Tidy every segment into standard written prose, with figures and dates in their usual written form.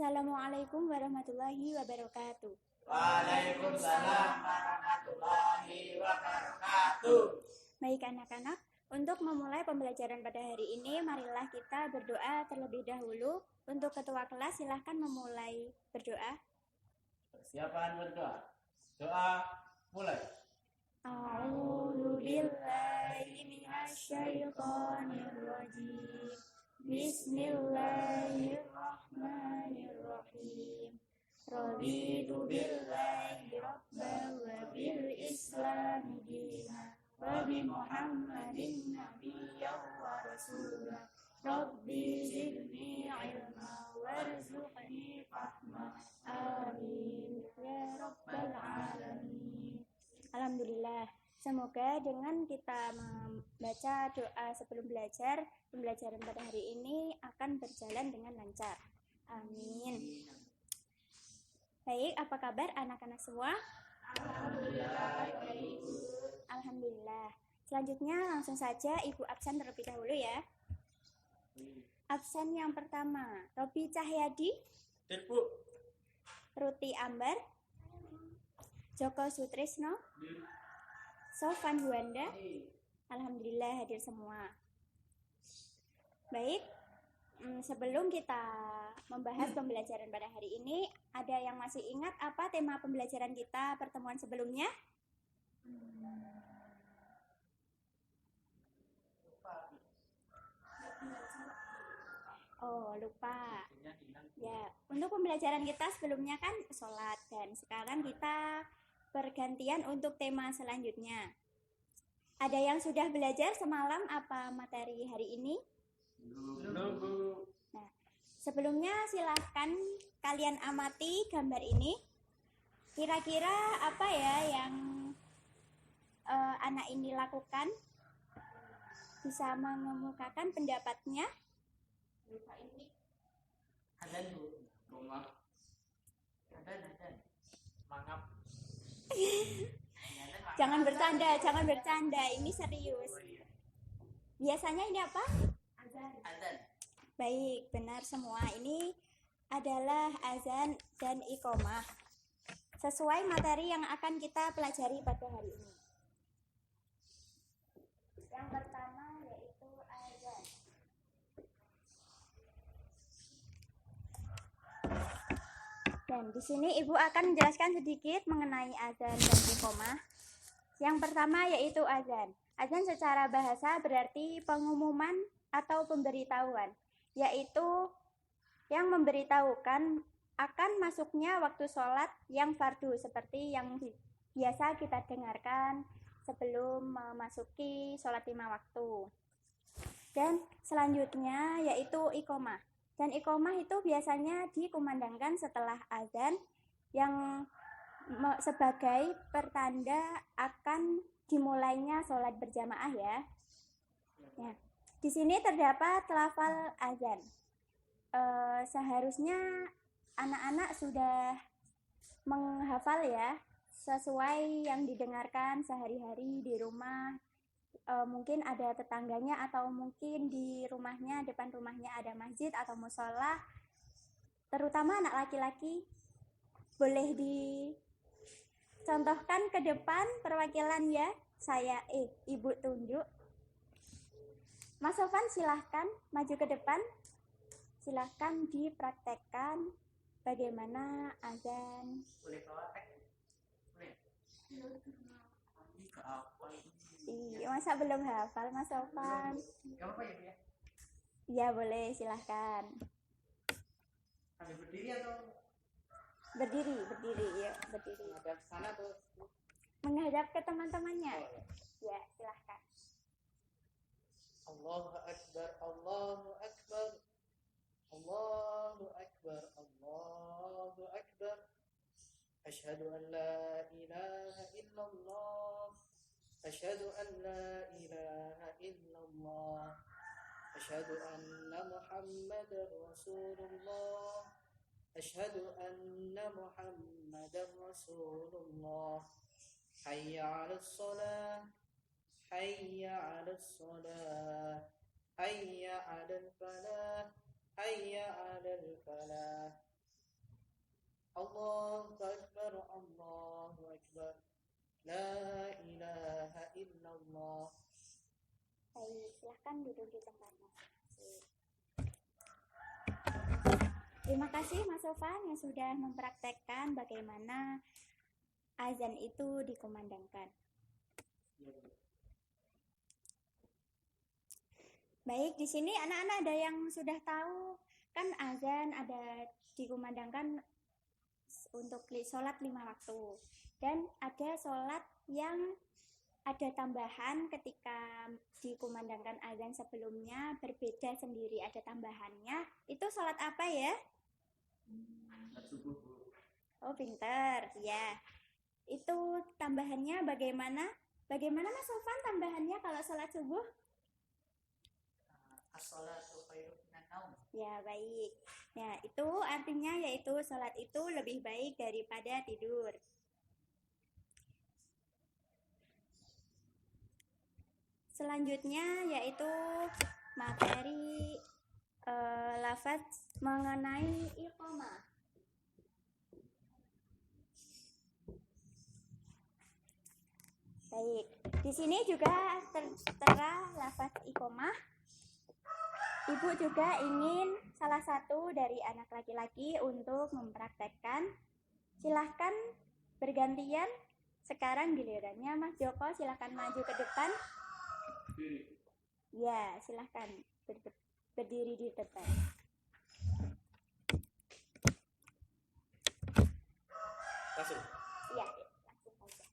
Assalamualaikum warahmatullahi wabarakatuh. Waalaikumsalam warahmatullahi wabarakatuh. Baik anak-anak, untuk memulai pembelajaran pada hari ini, marilah kita berdoa terlebih dahulu. Untuk ketua kelas, silahkan memulai berdoa. Persiapan berdoa. Doa mulai. A'udzu billahi minasyaitonir rajim. Bismillahirrahmanirrahim. Raditu billahi rabban wa bil islami dinan wa bi Muhammadin nabiyyan wa rasulan. Rabbi zidni ilma warzuqni fahma. Amin ya rabbal alamin. Alhamdulillah. Semoga dengan kita membaca doa sebelum belajar, pembelajaran pada hari ini akan berjalan dengan lancar. Amin. Baik, apa kabar anak-anak semua? Alhamdulillah. Selanjutnya langsung saja Ibu absen terlebih dahulu ya. Absen yang pertama, Robi Cahyadi, Bu. Ruti Ambar, Joko Sutrisno, Sofan Huanda. Alhamdulillah hadir semua. Baik, sebelum kita membahas pembelajaran pada hari ini, ada yang masih ingat apa tema pembelajaran kita pertemuan sebelumnya? Oh, lupa. Ya, untuk pembelajaran kita sebelumnya kan sholat, dan sekarang kita pergantian untuk tema selanjutnya. Ada yang sudah belajar semalam apa materi hari ini? Belum, Bu. Nah, sebelumnya silahkan kalian amati gambar ini. Kira-kira apa ya yang anak ini lakukan? Bisa mengemukakan pendapatnya? Ada Bu. Rumah. Ada. Mangap. Jangan bercanda, ini serius. Biasanya ini apa? Azan. Baik, benar semua. Ini adalah azan dan iqomah. Sesuai materi yang akan kita pelajari pada hari ini. Yang pertama yaitu azan. Dan di sini Ibu akan menjelaskan sedikit mengenai azan dan iqomah. Yang pertama yaitu azan. Azan secara bahasa berarti pengumuman atau pemberitahuan, yaitu yang memberitahukan akan masuknya waktu sholat yang fardu, seperti yang biasa kita dengarkan sebelum memasuki sholat 5 waktu. Dan selanjutnya yaitu iqomah. Dan iqomah itu biasanya dikumandangkan setelah azan yang sebagai pertanda akan dimulainya sholat berjamaah ya. Ya. Di sini terdapat lafal azan. Seharusnya anak-anak sudah menghafal ya, sesuai yang didengarkan sehari-hari di rumah. Mungkin ada tetangganya atau mungkin di rumahnya, depan rumahnya ada masjid atau musola. Terutama anak laki-laki, boleh dicontohkan ke depan perwakilan ya. Ibu tunjuk. Mas Sofan silahkan maju ke depan. Silahkan dipraktekkan bagaimana azan. Boleh praktek? Boleh. Iya, masa belum hafal Mas Sofan? Gak apa-apa ya, Bu ya? Iya, boleh, silahkan. Sambil berdiri atau Berdiri, ya, berdiri. menghadap sana atau? Menghadap ke teman-temannya. Oh, ya. Ya, silahkan. Allahu Akbar, Allahu Akbar, Allahu Akbar, Allahu Akbar. Asyhadu an la ilaha illallah, asyhadu an la ilaha illallah, asyhadu anna Muhammadar Rasulullah, asyhadu anna Muhammadar Rasulullah. Hayya 'alas shalah, hayya 'alas shalah, hayya 'alal falah, hayya 'alal falah. Allahu Akbar, Allahu Akbar. La ilaha illallah. Baik, silahkan duduk di tempatnya. Terima kasih Mas Sofan yang sudah mempraktekkan bagaimana azan itu dikumandangkan. Baik, di sini anak-anak ada yang sudah tahu kan azan ada dikumandangkan untuk sholat 5 waktu, dan ada sholat yang ada tambahan ketika dikumandangkan azan sebelumnya berbeda sendiri, ada tambahannya. Itu sholat apa ya? Oh, pinter ya. Itu tambahannya bagaimana? Bagaimana Mas Sofan tambahannya kalau sholat subuh? As-salatu khairun minan naum. Ya, baik. Nah, itu artinya yaitu sholat itu lebih baik daripada tidur. Selanjutnya yaitu materi lafaz mengenai iqamah. Baik, di sini juga tertera lafaz iqamah. Ibu juga ingin salah satu dari anak laki-laki untuk mempraktekkan. Silahkan bergantian. Sekarang gilirannya Mas Joko, silahkan maju ke depan. Ya, silahkan berdiri di depan. Langsung. Ya, langsung saja.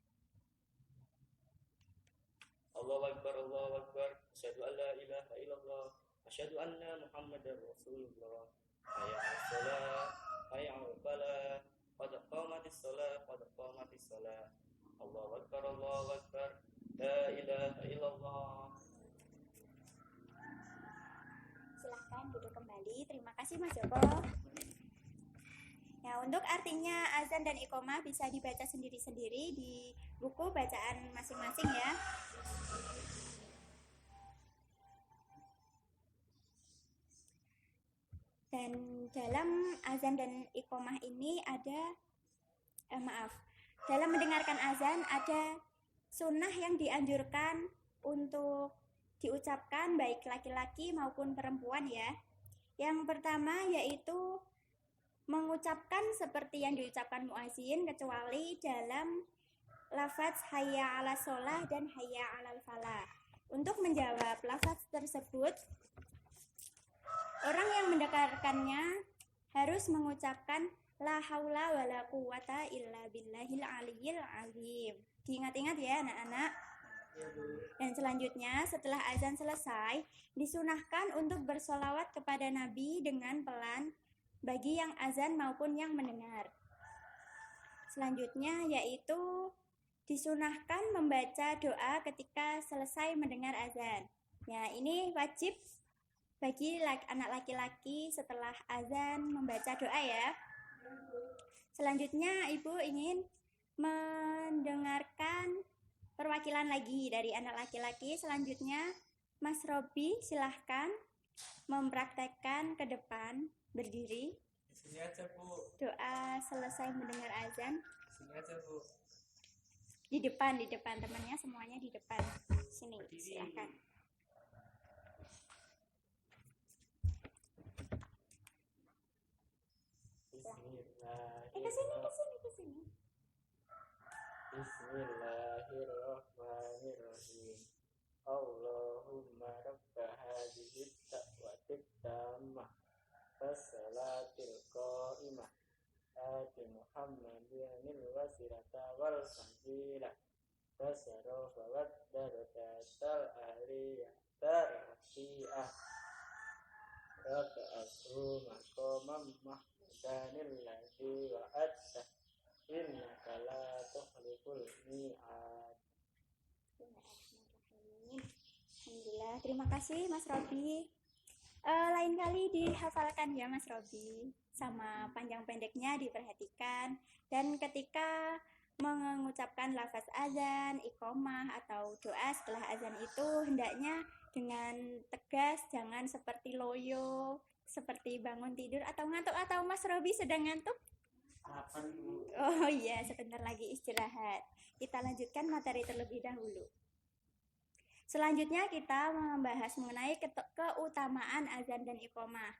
Allahu Akbar, Allahu Akbar. Asyhadu an la ilaha illallah. Asyhadu anna Muhammadar Rasulullah. Hayya 'alas shalah, hayya 'alal falah. Qad qamatis shalah, qad qamatis shalah. Allahu Akbar, Allahu Akbar. La ilaha illallah. Silahkan duduk kembali. Terima kasih Mas Joko. Nah, untuk artinya azan dan iqamah bisa dibaca sendiri-sendiri di buku bacaan masing-masing ya. Dan dalam azan dan iqamah ini ada dalam mendengarkan azan ada sunnah yang dianjurkan untuk diucapkan baik laki-laki maupun perempuan ya. Yang pertama yaitu mengucapkan seperti yang diucapkan muazin kecuali dalam lafaz hayya 'alas shalah dan hayya 'alal falah. Untuk menjawab lafaz tersebut, orang yang mendengarkannya harus mengucapkan la haula wala quwata illa billahil aliyyil azim. Diingat-ingat ya anak-anak. Dan selanjutnya setelah azan selesai, disunahkan untuk bersolawat kepada Nabi dengan pelan bagi yang azan maupun yang mendengar. Selanjutnya yaitu disunahkan membaca doa ketika selesai mendengar azan. Ya, ini wajib bagi anak laki-laki setelah azan membaca doa ya. Selanjutnya Ibu ingin mendengarkan perwakilan lagi dari anak laki-laki. Selanjutnya Mas Robi silahkan mempraktekkan ke depan berdiri. Sini aja, Bu. Doa selesai mendengar azan. Sini aja, Bu. Di depan temannya semuanya di depan. Sini silahkan. Kesini. Bismillahirrahmanirrahim. Allahumma rabba hadhihi da'wati tammah wassalatil qa'imah ati Muhammadinil wasilata wal fadilah wasyarafa wad darakatal aliyatar rafi'ah Raba'atu maqamam mahmudanil ladhi wa'adda innaka la tukhliful mi'ad. Alhamdulillah, terima kasih Mas Robi. Lain kali dihafalkan ya Mas Robi, sama panjang pendeknya diperhatikan. Dan ketika mengucapkan lafaz azan, iqamah atau doa setelah azan itu hendaknya dengan tegas, jangan seperti loyo, seperti bangun tidur atau ngantuk. Atau Mas Robi sedang ngantuk? Oh iya, sebentar lagi istirahat. Kita lanjutkan materi terlebih dahulu. Selanjutnya kita membahas mengenai keutamaan azan dan iqomah.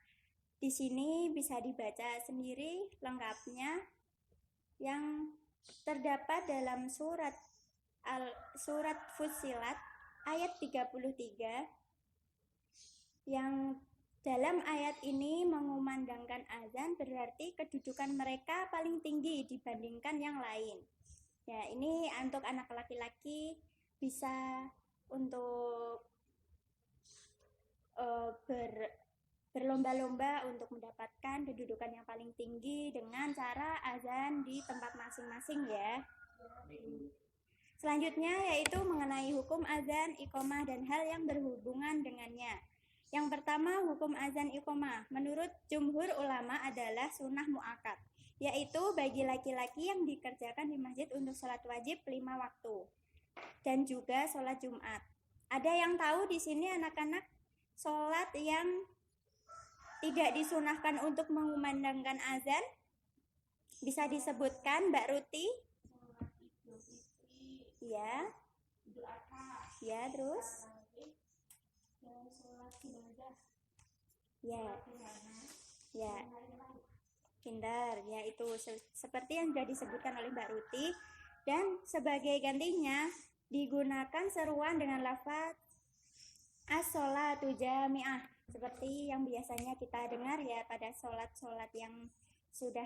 Di sini bisa dibaca sendiri lengkapnya yang terdapat dalam surat Fussilat ayat 33 yang dalam ayat ini mengumandangkan azan berarti kedudukan mereka paling tinggi dibandingkan yang lain. Ya, ini untuk anak laki-laki bisa untuk berlomba-lomba untuk mendapatkan kedudukan yang paling tinggi dengan cara azan di tempat masing-masing ya. Selanjutnya yaitu mengenai hukum azan, iqomah, dan hal yang berhubungan dengannya. Yang pertama, hukum azan iqomah menurut jumhur ulama adalah sunnah mu'akkad, yaitu bagi laki-laki yang dikerjakan di masjid untuk sholat wajib 5 waktu dan juga sholat Jumat. Ada yang tahu di sini anak-anak sholat yang tidak disunahkan untuk mengumandangkan azan? Bisa disebutkan Mbak Ruti? Ya. Ya, terus? Ya. Ya. Pintar, ya itu seperti yang sudah disebutkan oleh Mbak Ruti. Dan sebagai gantinya digunakan seruan dengan lafaz as-sholatu jami'ah, seperti yang biasanya kita dengar ya pada sholat-sholat yang sudah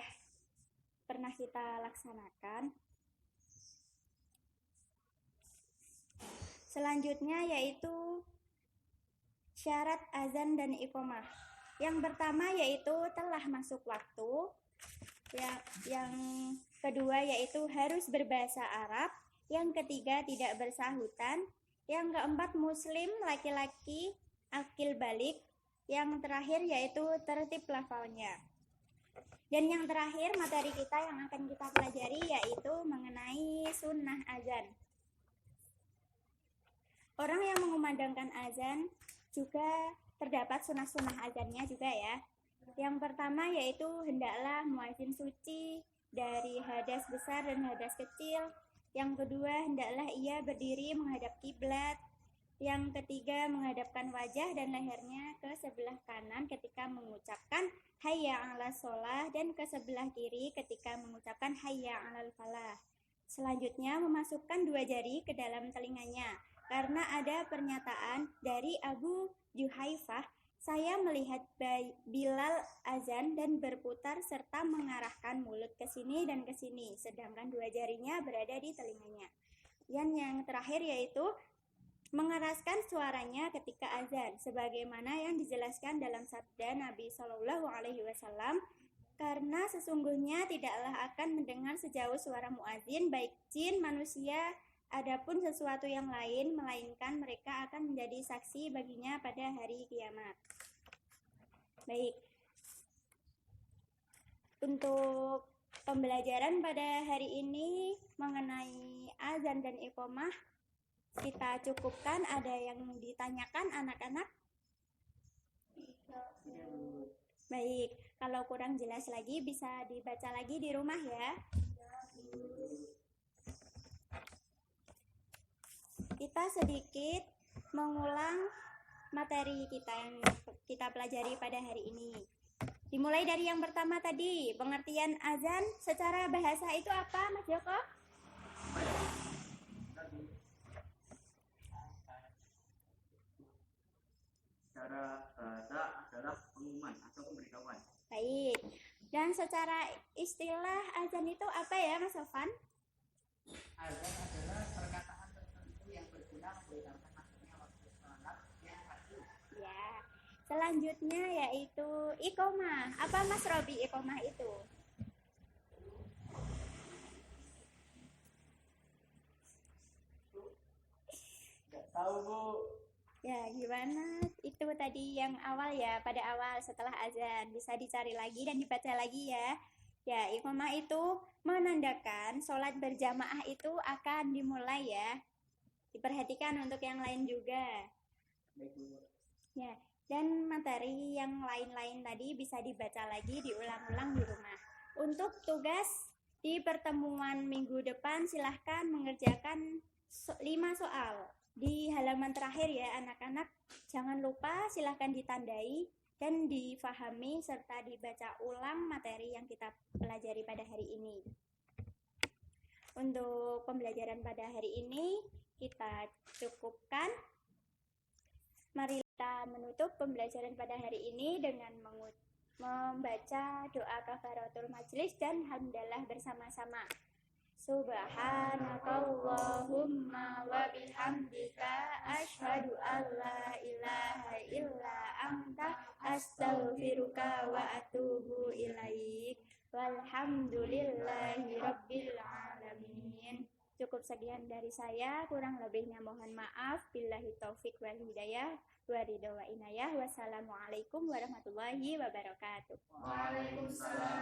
pernah kita laksanakan. Selanjutnya yaitu syarat azan dan iqomah. Yang pertama yaitu telah masuk waktu. Yang kedua yaitu harus berbahasa Arab. Yang ketiga tidak bersahutan. Yang keempat muslim laki-laki akil balik. Yang terakhir yaitu tertib lafalnya. Dan yang terakhir materi kita yang akan kita pelajari yaitu mengenai sunnah azan. Orang yang mengumandangkan azan juga terdapat sunnah-sunnah azannya juga ya. Yang pertama yaitu hendaklah muadzin suci dari hadas besar dan hadas kecil. Yang kedua hendaklah ia berdiri menghadap kiblat. Yang ketiga menghadapkan wajah dan lehernya ke sebelah kanan ketika mengucapkan hayya 'alas shalah dan ke sebelah kiri ketika mengucapkan hayya 'alal falah. Selanjutnya memasukkan 2 jari ke dalam telinganya. Karena ada pernyataan dari Abu Juhaifah, saya melihat Bilal azan dan berputar serta mengarahkan mulut ke sini dan ke sini, sedangkan 2 jarinya berada di telinganya. Dan yang terakhir yaitu mengeraskan suaranya ketika azan, sebagaimana yang dijelaskan dalam sabda Nabi Shallallahu Alaihi Wasallam, karena sesungguhnya tidaklah akan mendengar sejauh suara muadzin baik jin, manusia, adapun sesuatu yang lain, melainkan mereka akan menjadi saksi baginya pada hari kiamat. Baik, untuk pembelajaran pada hari ini mengenai azan dan iqomah kita cukupkan. Ada yang ditanyakan anak-anak? Baik, kalau kurang jelas lagi bisa dibaca lagi di rumah ya. Kita sedikit mengulang materi kita yang kita pelajari pada hari ini. Dimulai dari yang pertama tadi, pengertian azan secara bahasa itu apa, Mas Joko? Secara bahasa adalah pengumuman atau pemberitahuan. Baik. Dan secara istilah azan itu apa ya, Mas Sofan? Azan adalah perkataan tertentu yang berguna memberitahukan masuknya waktu sholat yang pasti. Ya. Selanjutnya yaitu iqomah. Apa Mas Robi iqomah itu? Nggak tahu, Bu. Ya, gimana? Itu tadi yang awal ya, pada awal setelah azan. Bisa dicari lagi dan dibaca lagi ya. Ya, iqomah itu menandakan sholat berjamaah itu akan dimulai ya. Diperhatikan untuk yang lain juga. Ya, dan materi yang lain-lain tadi bisa dibaca lagi, diulang-ulang di rumah. Untuk tugas di pertemuan minggu depan silahkan mengerjakan 5 soal. Di halaman terakhir ya anak-anak, jangan lupa silahkan ditandai dan difahami serta dibaca ulang materi yang kita pelajari pada hari ini. Untuk pembelajaran pada hari ini kita cukupkan. Mari kita menutup pembelajaran pada hari ini dengan membaca doa kafaratul majlis dan hamdalah bersama-sama. Subhanakallahumma wa bihamdika asyhadu an la ilaha illa anta astaghfiruka wa atubu ilaik. Walhamdulillahi rabbil alamin. Cukup sekian dari saya, kurang lebihnya mohon maaf. Billahi taufik wal hidayah wa ridha wa inayah. Wassalamualaikum warahmatullahi wabarakatuh. Waalaikumsalam